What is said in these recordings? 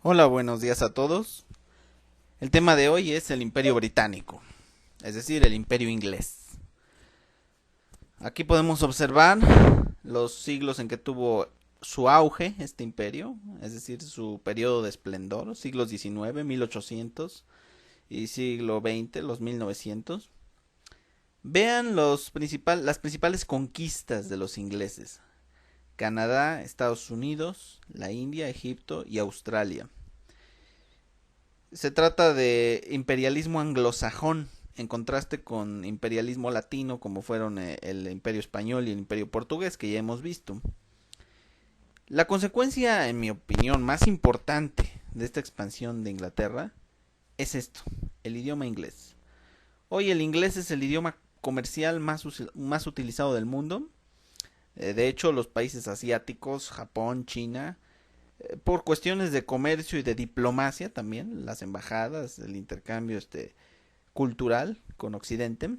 Hola, buenos días a todos. El tema de hoy es el Imperio Británico, es decir, el Imperio Inglés. Aquí podemos observar los siglos en que tuvo su auge este imperio, es decir, su periodo de esplendor, siglos XIX, 1800 y siglo XX, los 1900. Vean las principales conquistas de los ingleses: Canadá, Estados Unidos, la India, Egipto y Australia. Se trata de imperialismo anglosajón, en contraste con imperialismo latino, como fueron el imperio español y el imperio portugués, que ya hemos visto. La consecuencia, en mi opinión, más importante de esta expansión de Inglaterra es esto: el idioma inglés. Hoy el inglés es el idioma comercial más utilizado del mundo. De hecho, los países asiáticos, Japón, China, por cuestiones de comercio y de diplomacia también, las embajadas, el intercambio cultural con Occidente,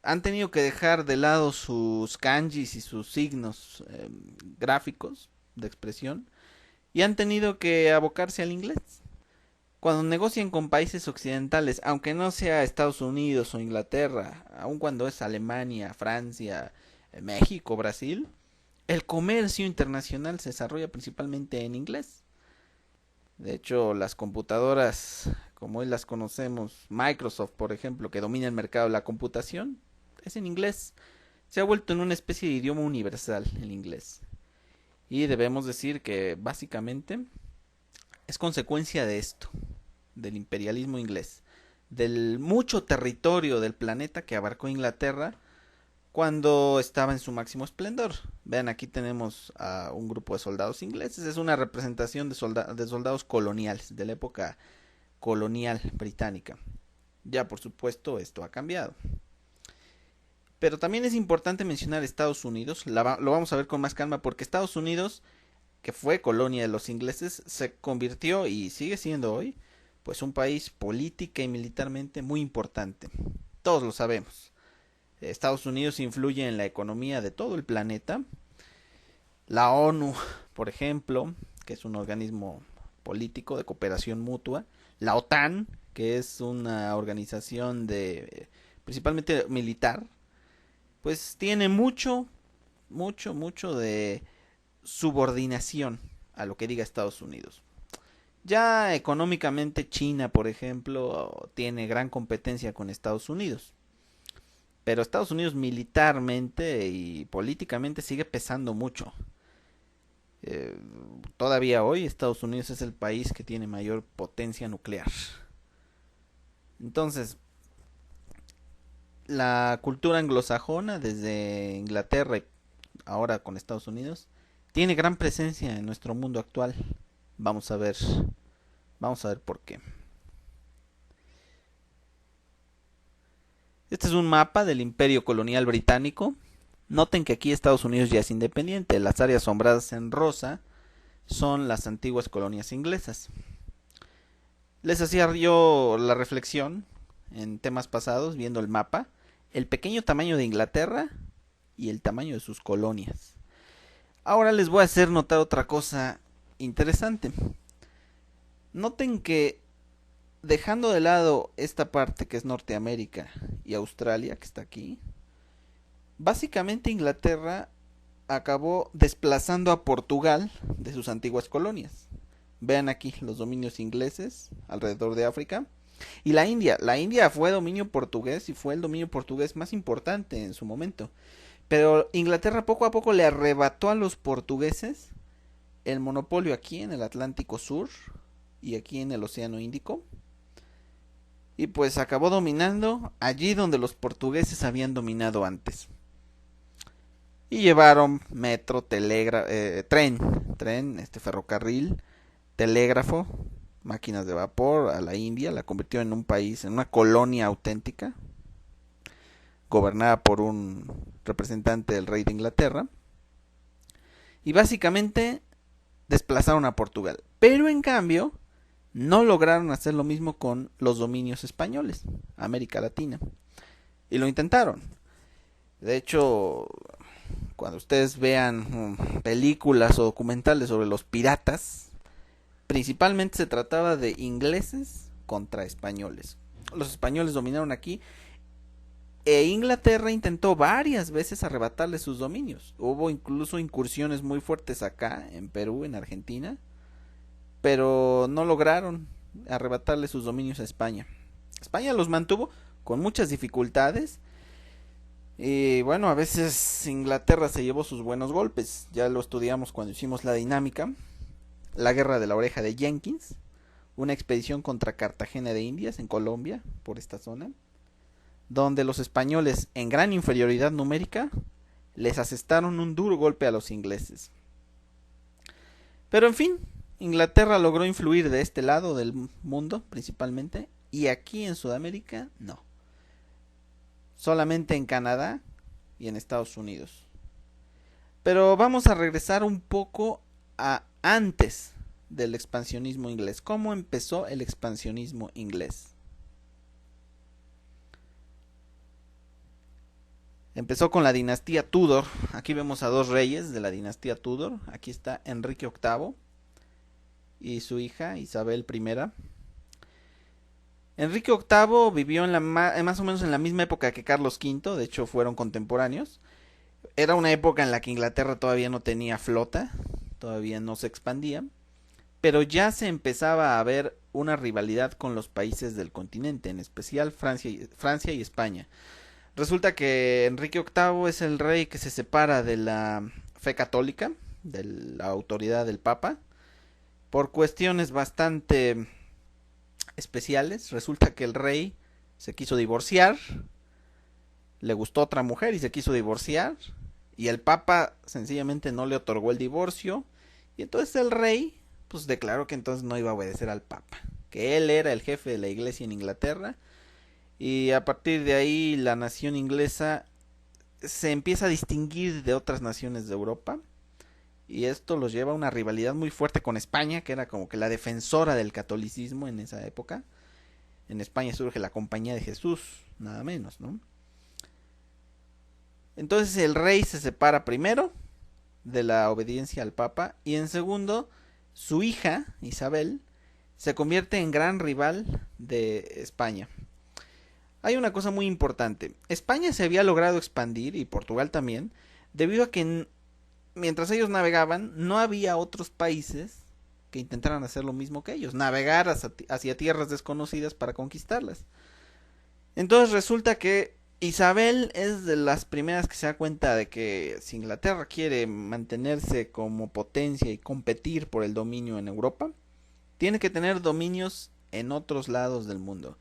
han tenido que dejar de lado sus kanjis y sus signos gráficos de expresión y han tenido que abocarse al inglés. Cuando negocian con países occidentales, aunque no sea Estados Unidos o Inglaterra, aun cuando es Alemania, Francia, México, Brasil, el comercio internacional se desarrolla principalmente en inglés. De hecho, las computadoras, como hoy las conocemos, Microsoft, por ejemplo, que domina el mercado de la computación, es en inglés. Se ha vuelto en una especie de idioma universal el inglés. Y debemos decir que básicamente es consecuencia de esto, del imperialismo inglés, del mucho territorio del planeta que abarcó Inglaterra cuando estaba en su máximo esplendor. Vean, aquí tenemos a un grupo de soldados ingleses. Es una representación de soldados coloniales, de la época colonial británica. Ya, por supuesto, esto ha cambiado. Pero también es importante mencionar Estados Unidos. Lo vamos a ver con más calma, porque Estados Unidos, que fue colonia de los ingleses, se convirtió y sigue siendo hoy pues un país política y militarmente muy importante. Todos lo sabemos. Estados Unidos influye en la economía de todo el planeta. La ONU, por ejemplo, que es un organismo político de cooperación mutua. La OTAN, que es una organización principalmente militar, pues tiene mucho de subordinación a lo que diga Estados Unidos. Ya económicamente China, por ejemplo, tiene gran competencia con Estados Unidos. Pero Estados Unidos militarmente y políticamente sigue pesando mucho. Eh, Todavía hoy Estados Unidos es el país que tiene mayor potencia nuclear. Entonces, la cultura anglosajona desde Inglaterra y ahora con Estados Unidos tiene gran presencia en nuestro mundo actual. Vamos a ver, vamos a ver por qué. Este es un mapa del Imperio Colonial Británico. Noten que aquí Estados Unidos ya es independiente. Las áreas sombradas en rosa son las antiguas colonias inglesas. Les hacía yo la reflexión en temas pasados, viendo el mapa, el pequeño tamaño de Inglaterra y el tamaño de sus colonias. Ahora les voy a hacer notar otra cosa interesante. Noten que, dejando de lado esta parte que es Norteamérica y Australia, que está aquí, básicamente Inglaterra acabó desplazando a Portugal de sus antiguas colonias. Vean aquí los dominios ingleses alrededor de África. Y la India. La India fue dominio portugués y fue el dominio portugués más importante en su momento. Pero Inglaterra poco a poco le arrebató a los portugueses el monopolio aquí en el Atlántico Sur y aquí en el Océano Índico. Y pues acabó dominando allí donde los portugueses habían dominado antes. Y llevaron metro, tren, ferrocarril, telégrafo, máquinas de vapor a la India, la convirtió en un país, en una colonia auténtica, gobernada por un representante del rey de Inglaterra, y básicamente desplazaron a Portugal. Pero en cambio, no lograron hacer lo mismo con los dominios españoles, América Latina, y lo intentaron. De hecho, cuando ustedes vean películas o documentales sobre los piratas, Principalmente se trataba de ingleses contra españoles. Los españoles dominaron aquí e Inglaterra intentó varias veces arrebatarle sus dominios. Hubo incluso incursiones muy fuertes acá, en Perú, en Argentina, pero no lograron arrebatarle sus dominios a España. España los mantuvo con muchas dificultades y bueno, a veces Inglaterra se llevó sus buenos golpes. Ya lo estudiamos cuando hicimos la dinámica. La guerra de la oreja de Jenkins, una expedición contra Cartagena de Indias en Colombia, por esta zona, donde los españoles, en gran inferioridad numérica, les asestaron un duro golpe a los ingleses. Pero en fin, Inglaterra logró influir de este lado del mundo principalmente, y aquí en Sudamérica no. Solamente en Canadá y en Estados Unidos. Pero vamos a regresar un poco a antes del expansionismo inglés. ¿Cómo empezó el expansionismo inglés? Empezó con la dinastía Tudor. Aquí vemos a dos reyes de la dinastía Tudor. Aquí está Enrique VIII y su hija Isabel I. Enrique VIII vivió en más o menos en la misma época que Carlos V, de hecho fueron contemporáneos. Era una época en la que Inglaterra todavía no tenía flota, todavía no se expandía, pero ya se empezaba a ver una rivalidad con los países del continente, en especial Francia y España. Resulta que Enrique VIII es el rey que se separa de la fe católica, de la autoridad del Papa, por cuestiones bastante especiales. Resulta que el rey se quiso divorciar, le gustó otra mujer y se quiso divorciar, y el Papa sencillamente no le otorgó el divorcio, y entonces el rey pues declaró que entonces no iba a obedecer al Papa, que él era el jefe de la iglesia en Inglaterra, y a partir de ahí la nación inglesa se empieza a distinguir de otras naciones de Europa, y esto los lleva a una rivalidad muy fuerte con España, que era como que la defensora del catolicismo en esa época. En España surge la Compañía de Jesús, nada menos, ¿no? Entonces el rey se separa primero de la obediencia al Papa, y en segundo, su hija, Isabel, se convierte en gran rival de España. Hay una cosa muy importante. España se había logrado expandir, y Portugal también, debido a que mientras ellos navegaban, no había otros países que intentaran hacer lo mismo que ellos, navegar hacia tierras desconocidas para conquistarlas. Entonces resulta que Isabel es de las primeras que se da cuenta de que si Inglaterra quiere mantenerse como potencia y competir por el dominio en Europa, tiene que tener dominios en otros lados del mundo.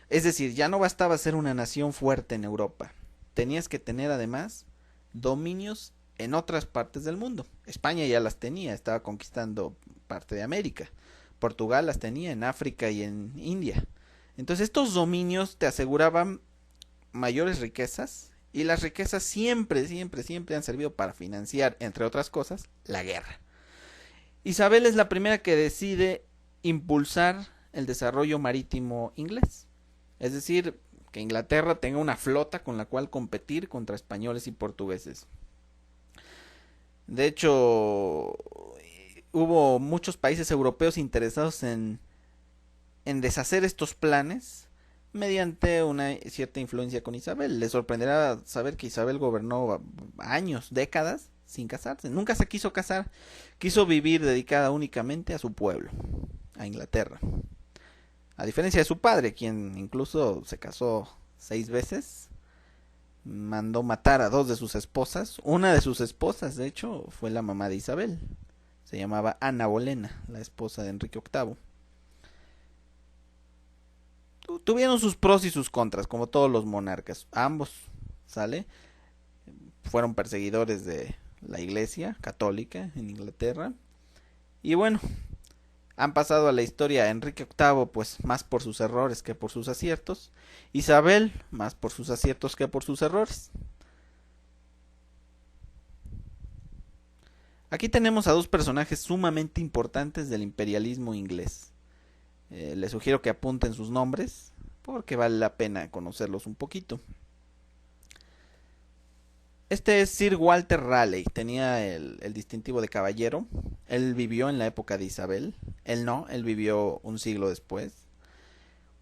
Es decir, ya no bastaba ser una nación fuerte en Europa, tenías que tener además dominios en otras partes del mundo. España ya las tenía, estaba conquistando parte de América. Portugal las tenía en África y en India. Entonces estos dominios te aseguraban mayores riquezas, y las riquezas siempre han servido para financiar, entre otras cosas, la guerra. Isabel es la primera que decide impulsar el desarrollo marítimo inglés. Es decir, que Inglaterra tenga una flota con la cual competir contra españoles y portugueses. De hecho, hubo muchos países europeos interesados en deshacer estos planes mediante una cierta influencia con Isabel. Les sorprenderá saber que Isabel gobernó años, décadas, sin casarse. Nunca se quiso casar. Quiso vivir dedicada únicamente a su pueblo, a Inglaterra. A diferencia de su padre, quien incluso se casó 6 veces. Mandó matar a 2 de sus esposas. Una de sus esposas, de hecho, fue la mamá de Isabel. Se llamaba Ana Bolena, la esposa de Enrique VIII. Tuvieron sus pros y sus contras, como todos los monarcas. Ambos, ¿sale? Fueron perseguidores de la iglesia católica en Inglaterra. Y bueno, han pasado a la historia Enrique VIII, pues más por sus errores que por sus aciertos. Isabel, más por sus aciertos que por sus errores. Aquí tenemos a dos personajes sumamente importantes del imperialismo inglés. Les sugiero que apunten sus nombres, porque vale la pena conocerlos un poquito. Este es Sir Walter Raleigh, tenía el distintivo de caballero. Él vivió en la época de Isabel. Él no, él vivió un siglo después.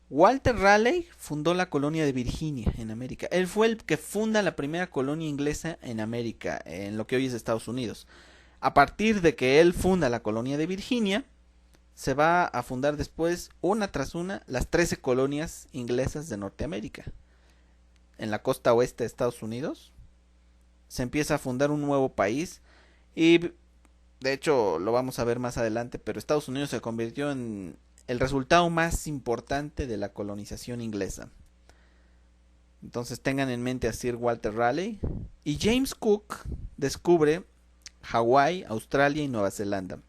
Walter Raleigh fundó la colonia de Virginia en América. Él fue el que funda la primera colonia inglesa en América, en lo que hoy es Estados Unidos. A partir de que él funda la colonia de Virginia, se va a fundar después, una tras una, las 13 colonias inglesas de Norteamérica. En la costa oeste de Estados Unidos se empieza a fundar un nuevo país y de hecho lo vamos a ver más adelante, pero Estados Unidos se convirtió en el resultado más importante de la colonización inglesa. Entonces tengan en mente a Sir Walter Raleigh. Y James Cook descubre Hawái, Australia y Nueva Zelanda.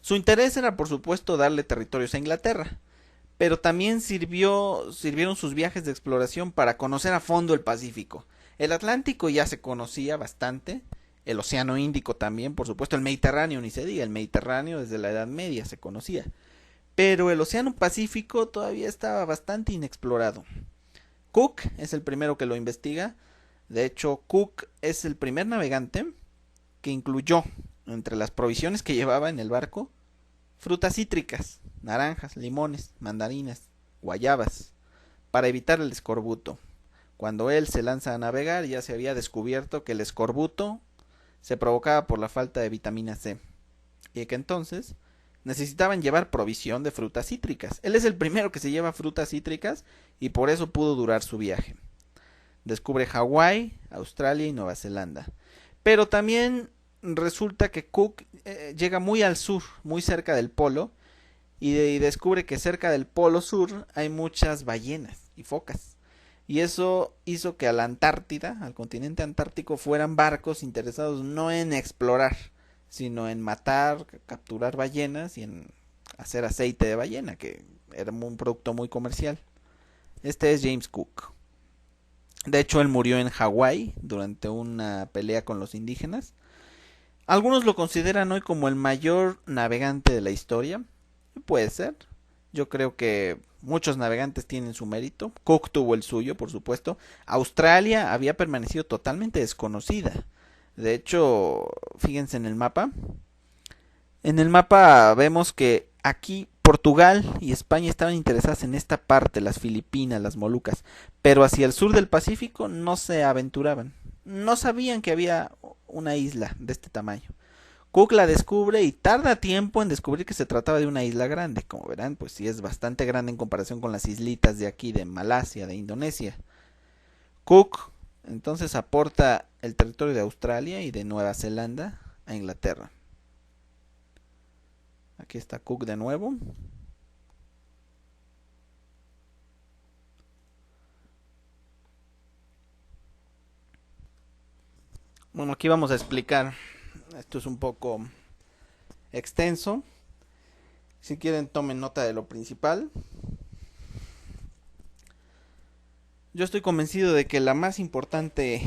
Su interés era por supuesto darle territorios a Inglaterra, pero también sirvieron sus viajes de exploración para conocer a fondo el Pacífico. El Atlántico ya se conocía bastante, el Océano Índico también, por supuesto, el Mediterráneo ni se diga, el Mediterráneo desde la Edad Media se conocía, pero el Océano Pacífico todavía estaba bastante inexplorado. Cook es el primero que lo investiga. De hecho, Cook es el primer navegante que incluyó entre las provisiones que llevaba en el barco frutas cítricas, naranjas, limones, mandarinas, guayabas, para evitar el escorbuto. Cuando él se lanza a navegar ya se había descubierto que el escorbuto se provocaba por la falta de vitamina C y que entonces necesitaban llevar provisión de frutas cítricas. Él es el primero que se lleva frutas cítricas y por eso pudo durar su viaje. Descubre Hawái, Australia y Nueva Zelanda. Pero también resulta que Cook llega muy al sur, muy cerca del polo, y descubre que cerca del polo sur hay muchas ballenas y focas. Y eso hizo que a la Antártida, al continente antártico, fueran barcos interesados no en explorar, sino en matar, capturar ballenas y en hacer aceite de ballena, que era un producto muy comercial. Este es James Cook. De hecho, él murió en Hawái durante una pelea con los indígenas. Algunos lo consideran hoy como el mayor navegante de la historia. Puede ser. Yo creo que muchos navegantes tienen su mérito. Cook tuvo el suyo, por supuesto. Australia había permanecido totalmente desconocida. De hecho, fíjense en el mapa. En el mapa vemos que aquí Portugal y España estaban interesadas en esta parte, las Filipinas, las Molucas, pero hacia el sur del Pacífico no se aventuraban. No sabían que había una isla de este tamaño. Cook la descubre y tarda tiempo en descubrir que se trataba de una isla grande. Como verán, pues sí es bastante grande en comparación con las islitas de aquí, de Malasia, de Indonesia. Cook entonces aporta el territorio de Australia y de Nueva Zelanda a Inglaterra. Aquí está Cook de nuevo. Bueno, aquí vamos a explicar. Esto es un poco extenso. Si quieren, tomen nota de lo principal. Yo estoy convencido de que la más importante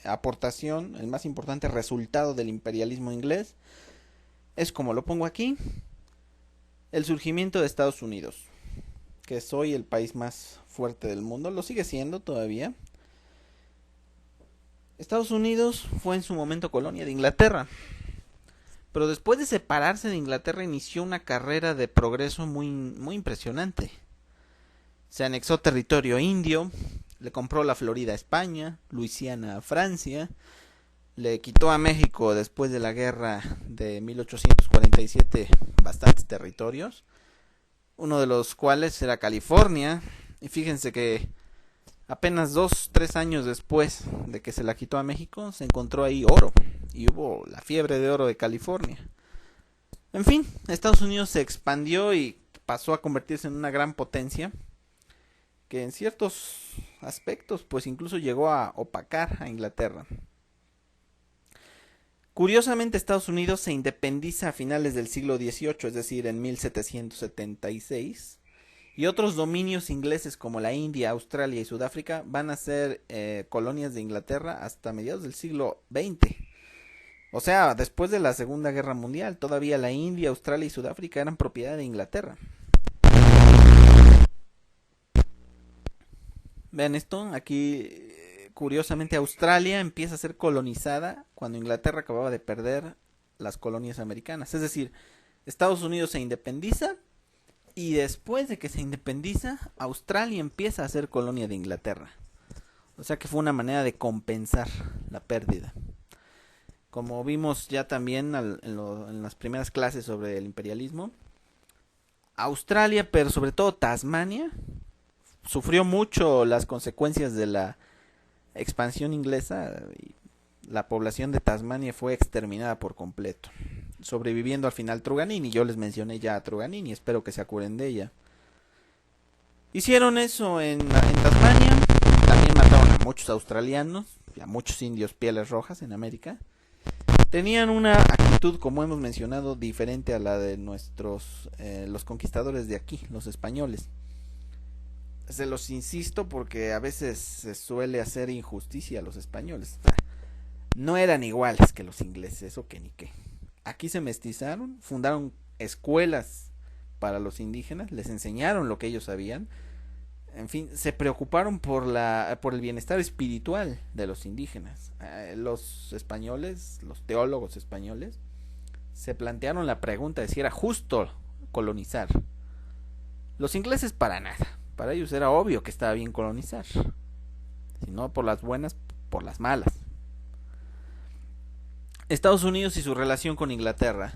aportación, el más importante resultado del imperialismo inglés es, como lo pongo aquí, el surgimiento de Estados Unidos, que es hoy el país más fuerte del mundo. Lo sigue siendo todavía. Estados Unidos fue en su momento colonia de Inglaterra, pero después de separarse de Inglaterra inició una carrera de progreso muy impresionante. Se anexó territorio indio, le compró la Florida a España, Luisiana a Francia, le quitó a México después de la guerra de 1847 bastantes territorios, uno de los cuales era California, y fíjense que apenas 2-3 años después de que se la quitó a México, se encontró ahí oro, y hubo la fiebre de oro de California. En fin, Estados Unidos se expandió y pasó a convertirse en una gran potencia, que en ciertos aspectos pues incluso llegó a opacar a Inglaterra. Curiosamente, Estados Unidos se independiza a finales del siglo XVIII, es decir, en 1776, y otros dominios ingleses como la India, Australia y Sudáfrica van a ser colonias de Inglaterra hasta mediados del siglo XX. O sea, después de la Segunda Guerra Mundial, todavía la India, Australia y Sudáfrica eran propiedad de Inglaterra. Vean esto, aquí curiosamente Australia empieza a ser colonizada cuando Inglaterra acababa de perder las colonias americanas. Es decir, Estados Unidos se independiza y después de que se independiza, Australia empieza a ser colonia de Inglaterra. O sea que fue una manera de compensar la pérdida. Como vimos ya también en las primeras clases sobre el imperialismo, Australia, pero sobre todo Tasmania, sufrió mucho las consecuencias de la expansión inglesa y la población de Tasmania fue exterminada por completo, sobreviviendo al final Truganini. Yo les mencioné ya a Truganini, espero que se acuerden de ella. Hicieron eso en Tasmania, también mataron a muchos australianos y a muchos indios pieles rojas en América. Tenían una actitud, como hemos mencionado, diferente a la de los conquistadores de aquí, los españoles. Se los insisto porque a veces se suele hacer injusticia a los españoles. No eran iguales que los ingleses, eso que ni qué. Aquí se mestizaron, fundaron escuelas para los indígenas, les enseñaron lo que ellos sabían. En fin, se preocuparon por el bienestar espiritual de los indígenas. Los españoles, los teólogos españoles, se plantearon la pregunta de si era justo colonizar. Los ingleses para nada. Para ellos era obvio que estaba bien colonizar. Si no por las buenas, por las malas. Estados Unidos y su relación con Inglaterra.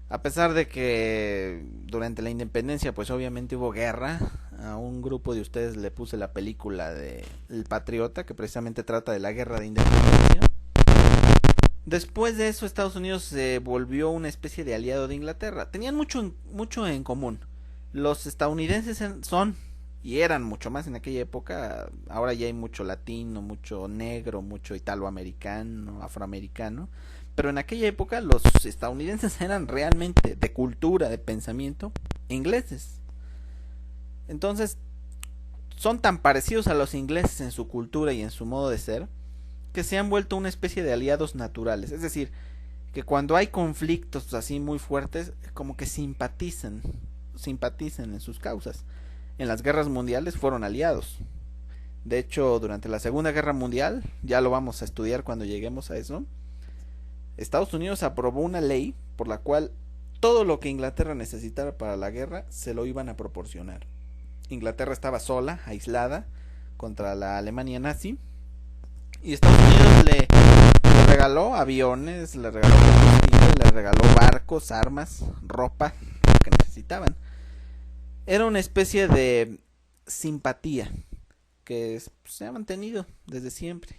A pesar de que durante la independencia pues obviamente hubo guerra, a un grupo de ustedes le puse la película de El Patriota, que precisamente trata de la guerra de independencia. Después de eso Estados Unidos se volvió una especie de aliado de Inglaterra. Tenían mucho en común. Los estadounidenses son y eran mucho más en aquella época. Ahora ya hay mucho latino, mucho negro, mucho italoamericano, afroamericano. Pero en aquella época los estadounidenses eran realmente de cultura, de pensamiento, ingleses. Entonces, son tan parecidos a los ingleses en su cultura y en su modo de ser, que se han vuelto una especie de aliados naturales. Es decir, que cuando hay conflictos así muy fuertes, como que simpatizan en sus causas. En las guerras mundiales fueron aliados. De hecho, durante la Segunda Guerra Mundial, ya lo vamos a estudiar cuando lleguemos a eso, Estados Unidos aprobó una ley por la cual todo lo que Inglaterra necesitara para la guerra se lo iban a proporcionar. Inglaterra estaba sola, aislada, contra la Alemania nazi, y Estados Unidos le regaló aviones, le regaló combustible, le regaló barcos, armas, ropa, lo que necesitaban. Era una especie de simpatía que se ha mantenido desde siempre.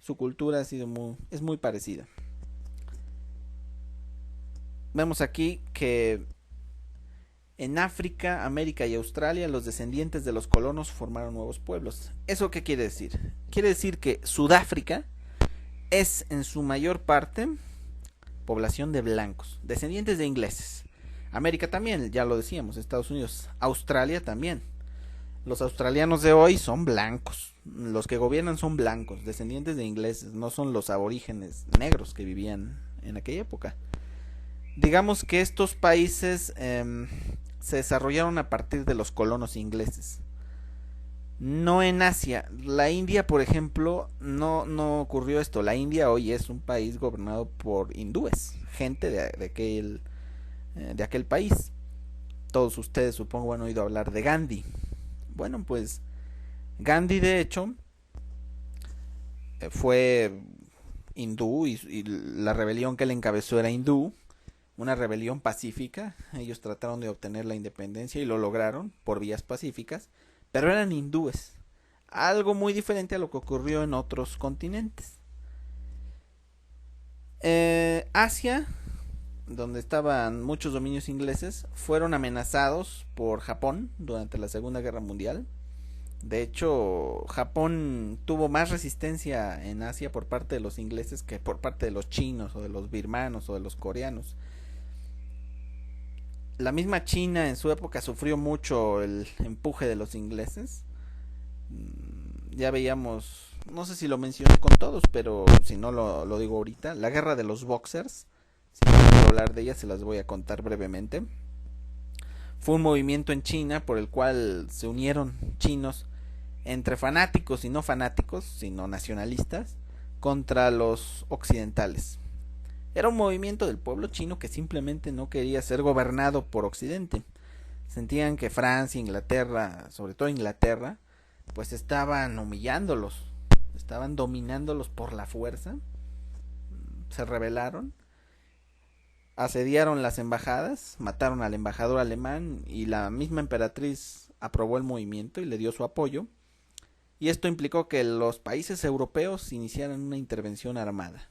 Su cultura es muy parecida. Vemos aquí que en África, América y Australia los descendientes de los colonos formaron nuevos pueblos. ¿Eso qué quiere decir? Quiere decir que Sudáfrica es en su mayor parte población de blancos, descendientes de ingleses. América también, ya lo decíamos, Estados Unidos. Australia también. Los australianos de hoy son blancos. Los que gobiernan son blancos, descendientes de ingleses. No son los aborígenes negros que vivían en aquella época. Digamos que estos países se desarrollaron a partir de los colonos ingleses. No en Asia. La India, por ejemplo, no ocurrió esto. La India hoy es un país gobernado por hindúes, gente de aquel país. Todos ustedes supongo han oído hablar de Gandhi. Bueno, pues Gandhi de hecho fue hindú y la rebelión que él encabezó era hindú. Una rebelión pacífica. Ellos trataron de obtener la independencia y lo lograron por vías pacíficas, pero eran hindúes, algo muy diferente a lo que ocurrió en otros continentes. Asia, donde estaban muchos dominios ingleses, fueron amenazados por Japón durante la Segunda Guerra Mundial. De hecho, Japón tuvo más resistencia en Asia por parte de los ingleses que por parte de los chinos o de los birmanos o de los coreanos. La misma China en su época sufrió mucho el empuje de los ingleses. Ya veíamos, no sé si lo mencioné con todos, pero si no lo digo ahorita, la guerra de los Boxers. Si no quiero hablar de ella, se las voy a contar brevemente. Fue un movimiento en China por el cual se unieron chinos entre fanáticos y no fanáticos, sino nacionalistas, contra los occidentales. Era un movimiento del pueblo chino que simplemente no quería ser gobernado por Occidente. Sentían que Francia, Inglaterra, sobre todo Inglaterra, pues estaban humillándolos, estaban dominándolos por la fuerza. Se rebelaron, asediaron las embajadas, mataron al embajador alemán y la misma emperatriz aprobó el movimiento y le dio su apoyo. Y esto implicó que los países europeos iniciaran una intervención armada.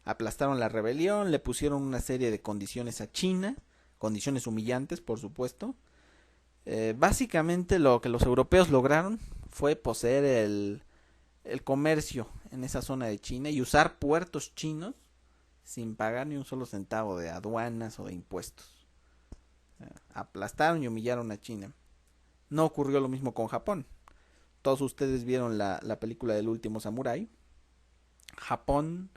Aplastaron la rebelión, le pusieron una serie de condiciones a China, condiciones humillantes, por supuesto. Básicamente lo que los europeos lograron fue poseer el comercio en esa zona de China y usar puertos chinos sin pagar ni un solo centavo de aduanas o de impuestos. Aplastaron y humillaron a China. No ocurrió lo mismo con Japón. Todos ustedes vieron la película del último samurái. Japón,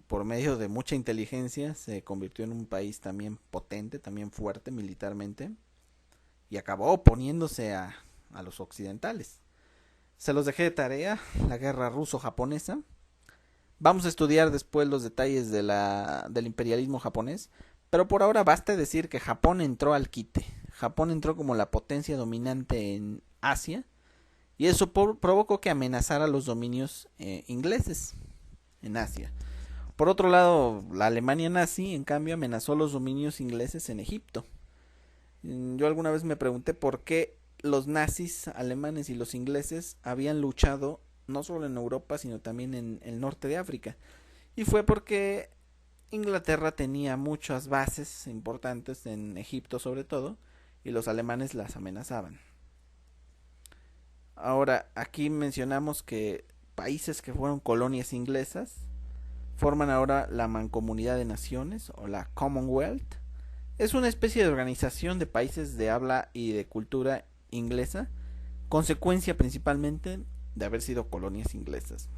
por medio de mucha inteligencia, se convirtió en un país también potente, también fuerte militarmente, y acabó oponiéndose a los occidentales. Se los dejé de tarea, la guerra ruso-japonesa. Vamos a estudiar después los detalles del imperialismo japonés, pero por ahora basta decir que Japón entró al quite. Japón entró como la potencia dominante en Asia, y eso provocó que amenazara los dominios ingleses en Asia. Por otro lado, la Alemania nazi, en cambio, amenazó los dominios ingleses en Egipto. Yo alguna vez me pregunté por qué los nazis alemanes y los ingleses habían luchado no solo en Europa, sino también en el norte de África. Y fue porque Inglaterra tenía muchas bases importantes en Egipto sobre todo, y los alemanes las amenazaban. Ahora, aquí mencionamos que países que fueron colonias inglesas forman ahora la Mancomunidad de Naciones o la Commonwealth. Es una especie de organización de países de habla y de cultura inglesa, consecuencia principalmente de haber sido colonias inglesas.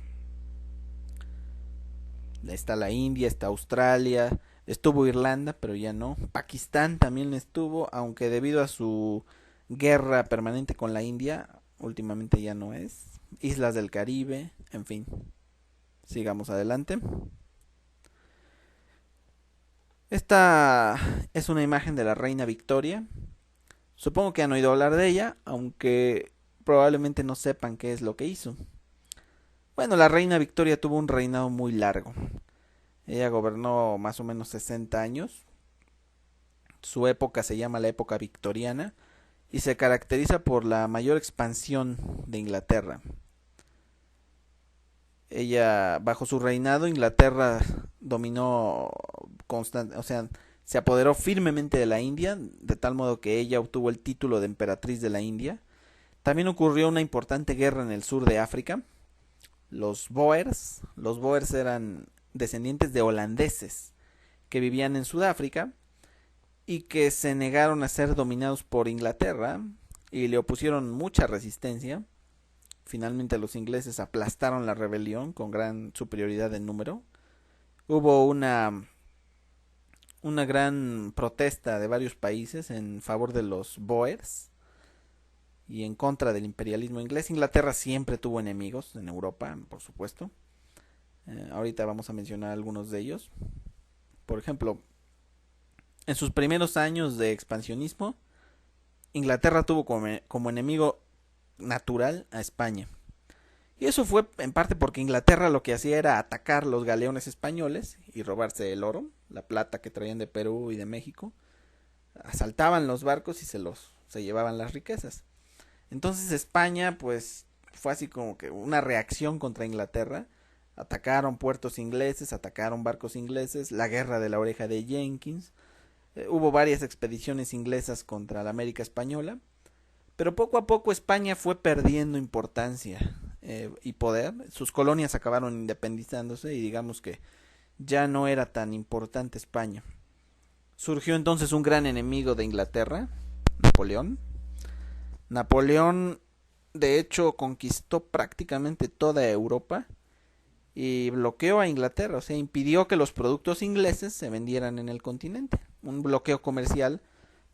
Está la India, está Australia, estuvo Irlanda, pero ya no. Pakistán también estuvo, aunque debido a su guerra permanente con la India, últimamente ya no es. Islas del Caribe, en fin. Sigamos adelante. Esta es una imagen de la reina Victoria. Supongo que han oído hablar de ella, aunque probablemente no sepan qué es lo que hizo. Bueno, la reina Victoria tuvo un reinado muy largo. Ella gobernó más o menos 60 años. Su época se llama la época victoriana y se caracteriza por la mayor expansión de Inglaterra. Ella, bajo su reinado, Inglaterra dominó se apoderó firmemente de la India, de tal modo que ella obtuvo el título de emperatriz de la India. También ocurrió una importante guerra en el sur de África. Los Boers eran descendientes de holandeses que vivían en Sudáfrica y que se negaron a ser dominados por Inglaterra y le opusieron mucha resistencia. Finalmente los ingleses aplastaron la rebelión con gran superioridad en número. Hubo una gran protesta de varios países en favor de los Boers y en contra del imperialismo inglés. Inglaterra siempre tuvo enemigos en Europa, por supuesto. Ahorita vamos a mencionar algunos de ellos. Por ejemplo, en sus primeros años de expansionismo, Inglaterra tuvo como enemigo natural a España. Y eso fue en parte porque Inglaterra lo que hacía era atacar los galeones españoles y robarse el oro, la plata que traían de Perú y de México. Asaltaban los barcos y se llevaban las riquezas. Entonces España pues fue así como que una reacción contra Inglaterra. Atacaron puertos ingleses, atacaron barcos ingleses, la guerra de la oreja de Jenkins. Hubo varias expediciones inglesas contra la América española. Pero poco a poco España fue perdiendo importancia y poder. Sus colonias acabaron independizándose y digamos que ya no era tan importante España. Surgió entonces un gran enemigo de Inglaterra, Napoleón. Napoleón de hecho conquistó prácticamente toda Europa y bloqueó a Inglaterra, o sea, impidió que los productos ingleses se vendieran en el continente. Un bloqueo comercial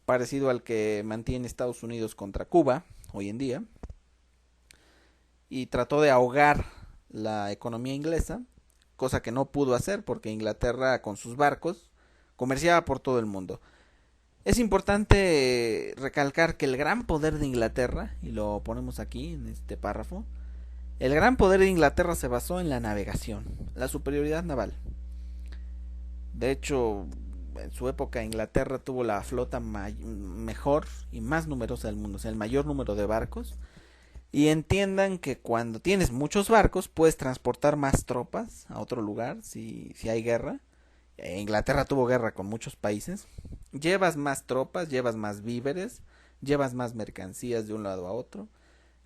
parecido al que mantiene Estados Unidos contra Cuba hoy en día. y trató de ahogar la economía inglesa, cosa que no pudo hacer porque Inglaterra con sus barcos comerciaba por todo el mundo. Es importante recalcar que el gran poder de Inglaterra, y lo ponemos aquí en este párrafo, el gran poder de Inglaterra se basó en la navegación, la superioridad naval. De hecho, en su época Inglaterra tuvo la flota mejor y más numerosa del mundo, o sea, el mayor número de barcos. Y entiendan que cuando tienes muchos barcos puedes transportar más tropas a otro lugar si hay guerra. Inglaterra tuvo guerra con muchos países. Llevas más tropas, llevas más víveres, llevas más mercancías de un lado a otro.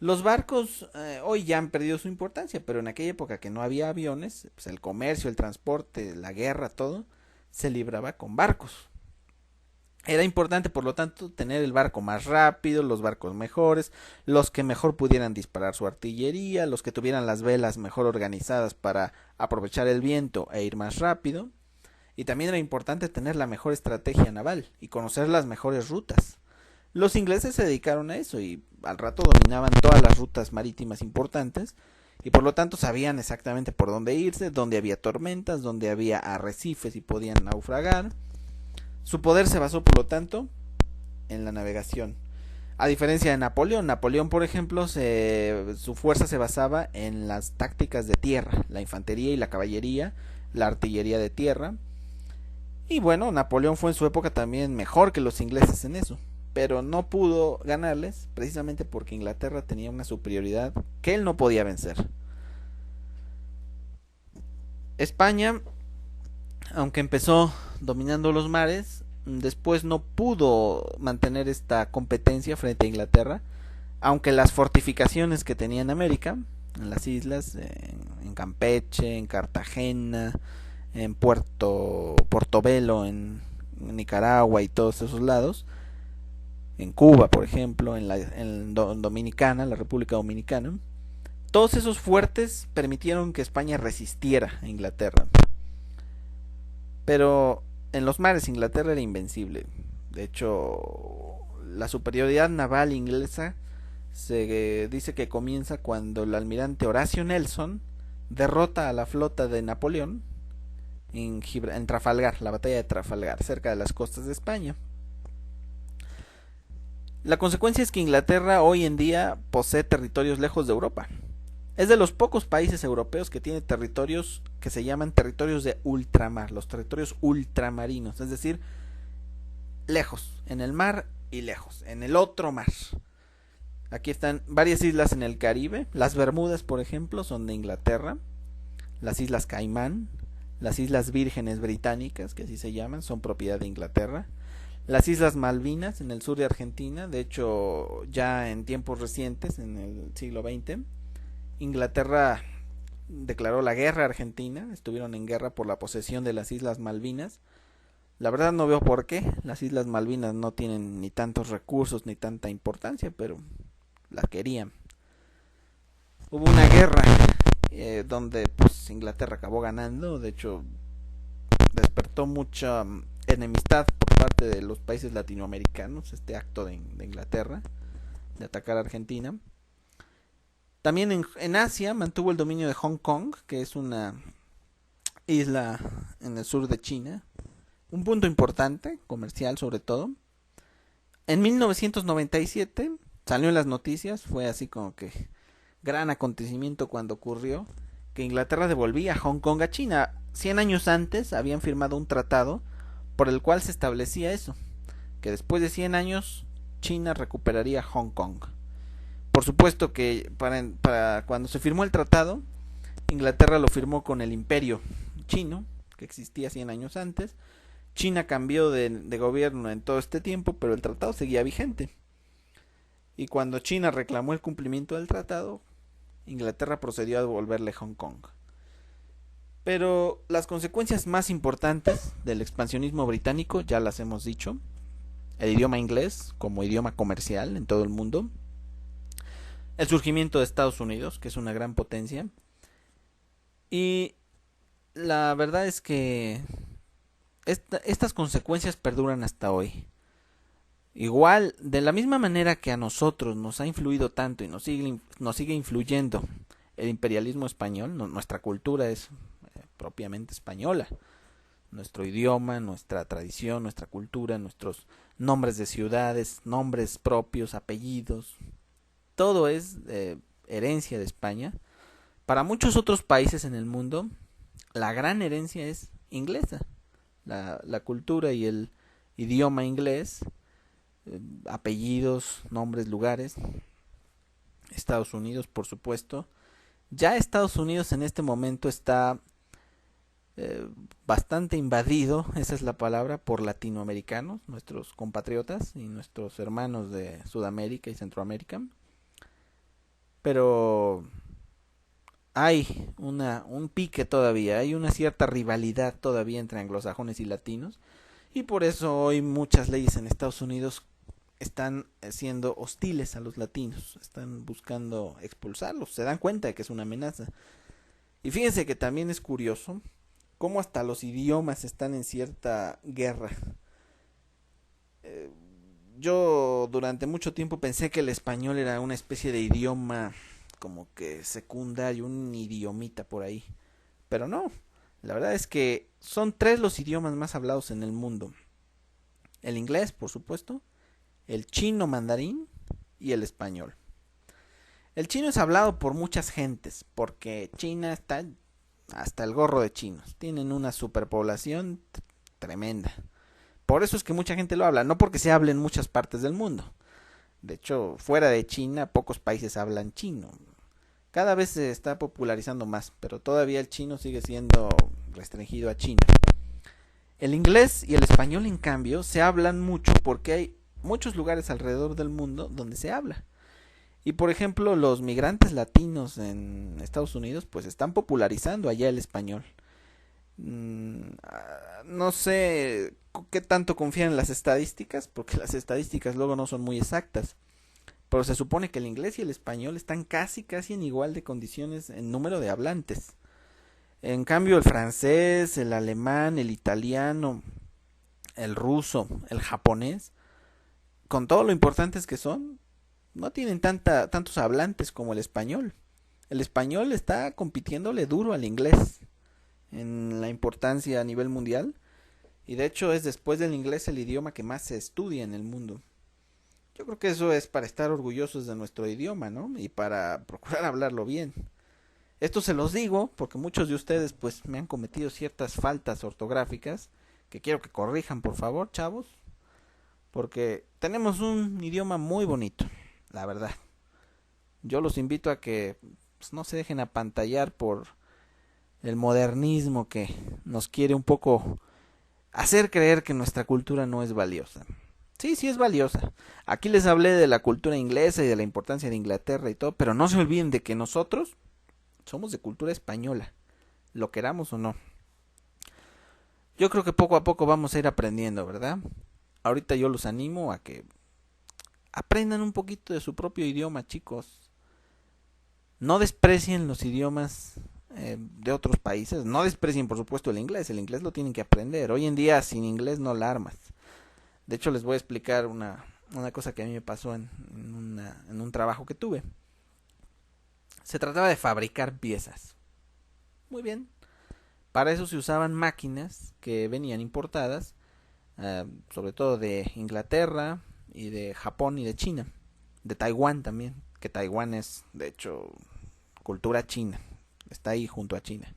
Los barcos hoy ya han perdido su importancia, pero en aquella época que no había aviones, pues el comercio, el transporte, la guerra, todo se libraba con barcos. Era importante, por lo tanto, tener el barco más rápido, los barcos mejores, los que mejor pudieran disparar su artillería, los que tuvieran las velas mejor organizadas para aprovechar el viento e ir más rápido. Y también era importante tener la mejor estrategia naval y conocer las mejores rutas. Los ingleses se dedicaron a eso y al rato dominaban todas las rutas marítimas importantes y por lo tanto sabían exactamente por dónde irse, dónde había tormentas, dónde había arrecifes y podían naufragar. Su poder se basó, por lo tanto, en la navegación. A diferencia de Napoleón, por ejemplo, su fuerza se basaba en las tácticas de tierra, la infantería y la caballería, la artillería de tierra. Y bueno, Napoleón fue en su época también mejor que los ingleses en eso, pero no pudo ganarles precisamente porque Inglaterra tenía una superioridad que él no podía vencer. España, aunque empezó dominando los mares, después no pudo mantener esta competencia frente a Inglaterra, aunque las fortificaciones que tenía en América, en las islas, en Campeche, en Cartagena, en Portobelo, en Nicaragua y todos esos lados, en Cuba, por ejemplo, en Dominicana, la República Dominicana, todos esos fuertes permitieron que España resistiera a Inglaterra. Pero en los mares Inglaterra era invencible. De hecho, la superioridad naval inglesa se dice que comienza cuando el almirante Horatio Nelson derrota a la flota de Napoleón en Trafalgar, la batalla de Trafalgar, cerca de las costas de España. La consecuencia es que Inglaterra hoy en día posee territorios lejos de Europa. Es de los pocos países europeos que tiene territorios que se llaman territorios de ultramar, los territorios ultramarinos, es decir, lejos, en el mar y lejos, en el otro mar. Aquí están varias islas en el Caribe, las Bermudas, por ejemplo, son de Inglaterra, las Islas Caimán, las Islas Vírgenes Británicas, que así se llaman, son propiedad de Inglaterra, las Islas Malvinas en el sur de Argentina, de hecho ya en tiempos recientes, en el siglo XX, Inglaterra declaró la guerra a Argentina, estuvieron en guerra por la posesión de las Islas Malvinas. La verdad no veo por qué, las Islas Malvinas no tienen ni tantos recursos ni tanta importancia, pero la querían. Hubo una guerra donde pues Inglaterra acabó ganando, de hecho despertó mucha enemistad por parte de los países latinoamericanos este acto de Inglaterra de atacar a Argentina. También en Asia mantuvo el dominio de Hong Kong, que es una isla en el sur de China, un punto importante, comercial sobre todo. En 1997 salió en las noticias, fue así como que gran acontecimiento cuando ocurrió, que Inglaterra devolvía Hong Kong a China. 100 años antes habían firmado un tratado por el cual se establecía eso, que después de 100 años China recuperaría Hong Kong. Por supuesto que para cuando se firmó el tratado, Inglaterra lo firmó con el imperio chino, que existía 100 años antes. China cambió de gobierno en todo este tiempo, pero el tratado seguía vigente. Y cuando China reclamó el cumplimiento del tratado, Inglaterra procedió a devolverle Hong Kong. Pero las consecuencias más importantes del expansionismo británico ya las hemos dicho. El idioma inglés como idioma comercial en todo el mundo. El surgimiento de Estados Unidos, que es una gran potencia. Y la verdad es que estas consecuencias perduran hasta hoy. Igual, de la misma manera que a nosotros nos ha influido tanto y nos sigue influyendo el imperialismo español, nuestra cultura es propiamente española. Nuestro idioma, nuestra tradición, nuestra cultura, nuestros nombres de ciudades, nombres propios, apellidos, todo es herencia de España. Para muchos otros países en el mundo, la gran herencia es inglesa. La cultura y el idioma inglés, apellidos, nombres, lugares. Estados Unidos, por supuesto. Ya Estados Unidos en este momento está bastante invadido, esa es la palabra, por latinoamericanos, nuestros compatriotas y nuestros hermanos de Sudamérica y Centroamérica. Pero hay un pique todavía, hay una cierta rivalidad todavía entre anglosajones y latinos. Y por eso hoy muchas leyes en Estados Unidos están siendo hostiles a los latinos, están buscando expulsarlos, se dan cuenta de que es una amenaza. Y fíjense que también es curioso cómo hasta los idiomas están en cierta guerra. Eh, yo durante mucho tiempo pensé que el español era una especie de idioma como que secundario, un idiomita por ahí. Pero no, la verdad es que son tres los idiomas más hablados en el mundo. El inglés, por supuesto, el chino mandarín y el español. El chino es hablado por muchas gentes, porque China está hasta el gorro de chinos. Tienen una superpoblación tremenda. Por eso es que mucha gente lo habla, no porque se hable en muchas partes del mundo. De hecho, fuera de China, pocos países hablan chino. Cada vez se está popularizando más, pero todavía el chino sigue siendo restringido a China. El inglés y el español, en cambio, se hablan mucho porque hay muchos lugares alrededor del mundo donde se habla. Y por ejemplo, los migrantes latinos en Estados Unidos pues están popularizando allá el español. No sé qué tanto confían en las estadísticas, porque las estadísticas luego no son muy exactas. Pero se supone que el inglés y el español están casi en igual de condiciones en número de hablantes. En cambio, el francés, el alemán, el italiano, el ruso, el japonés, con todo lo importantes que son, no tienen tantos hablantes como el español. El español está compitiéndole duro al inglés en la importancia a nivel mundial. Y de hecho es después del inglés el idioma que más se estudia en el mundo. Yo creo que eso es para estar orgullosos de nuestro idioma, ¿no? Y para procurar hablarlo bien. Esto se los digo porque muchos de ustedes pues me han cometido ciertas faltas ortográficas que quiero que corrijan, por favor, chavos, porque tenemos un idioma muy bonito, la verdad. Yo los invito a que pues, no se dejen apantallar por el modernismo que nos quiere un poco hacer creer que nuestra cultura no es valiosa. Sí, sí es valiosa. Aquí les hablé de la cultura inglesa y de la importancia de Inglaterra y todo, pero no se olviden de que nosotros somos de cultura española, lo queramos o no. Yo creo que poco a poco vamos a ir aprendiendo, ¿verdad? Ahorita yo los animo a que aprendan un poquito de su propio idioma, chicos. No desprecien los idiomas de otros países. No desprecien, por supuesto, el inglés. El inglés lo tienen que aprender. Hoy en día, sin inglés no la armas. De hecho, les voy a explicar una cosa que a mí me pasó en un trabajo que tuve. Se trataba de fabricar piezas. Muy bien. Para eso se usaban máquinas que venían importadas, sobre todo de Inglaterra y de Japón y de China. De Taiwán también, que Taiwán es, de hecho, cultura china. Está ahí junto a China.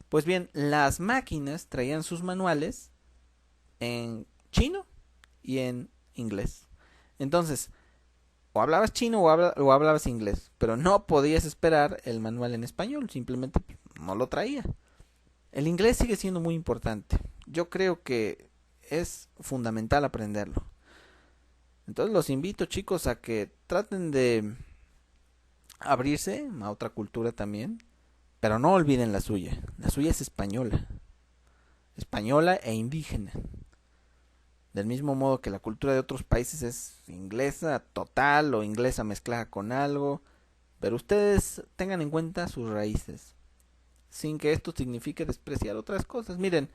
Pues bien, las máquinas traían sus manuales en chino y en inglés. Entonces, o hablabas chino o hablabas inglés, pero no podías esperar el manual en español, simplemente no lo traía. El inglés sigue siendo muy importante. Yo creo que es fundamental aprenderlo. Entonces los invito, chicos, a que traten de abrirse a otra cultura también, pero no olviden la suya. La suya es española. Española e indígena. Del mismo modo que la cultura de otros países es inglesa total o inglesa mezclada con algo. Pero ustedes tengan en cuenta sus raíces, sin que esto signifique despreciar otras cosas. Miren,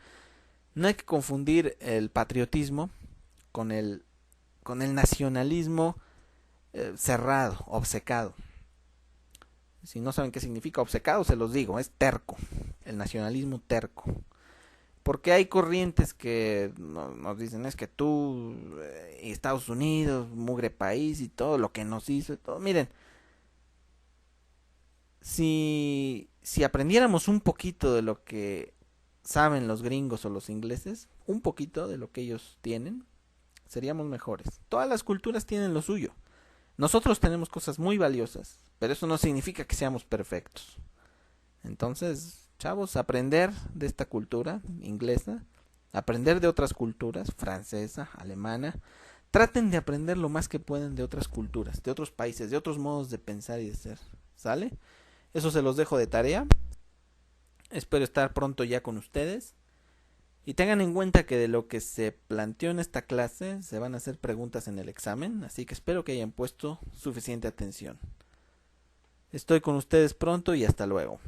no hay que confundir el patriotismo con el con el nacionalismo cerrado, obcecado. Si no saben qué significa obcecado, se los digo, es terco, el nacionalismo terco. Porque hay corrientes que nos dicen es que tú, Estados Unidos, mugre país y todo lo que nos hizo y todo. Miren, si aprendiéramos un poquito de lo que saben los gringos o los ingleses, un poquito de lo que ellos tienen, seríamos mejores. Todas las culturas tienen lo suyo. Nosotros tenemos cosas muy valiosas, pero eso no significa que seamos perfectos. Entonces, chavos, aprender de esta cultura inglesa, aprender de otras culturas, francesa, alemana, traten de aprender lo más que pueden de otras culturas, de otros países, de otros modos de pensar y de ser. ¿Sale? Eso se los dejo de tarea. Espero estar pronto ya con ustedes. Y tengan en cuenta que de lo que se planteó en esta clase se van a hacer preguntas en el examen, así que espero que hayan puesto suficiente atención. Estoy con ustedes pronto y hasta luego.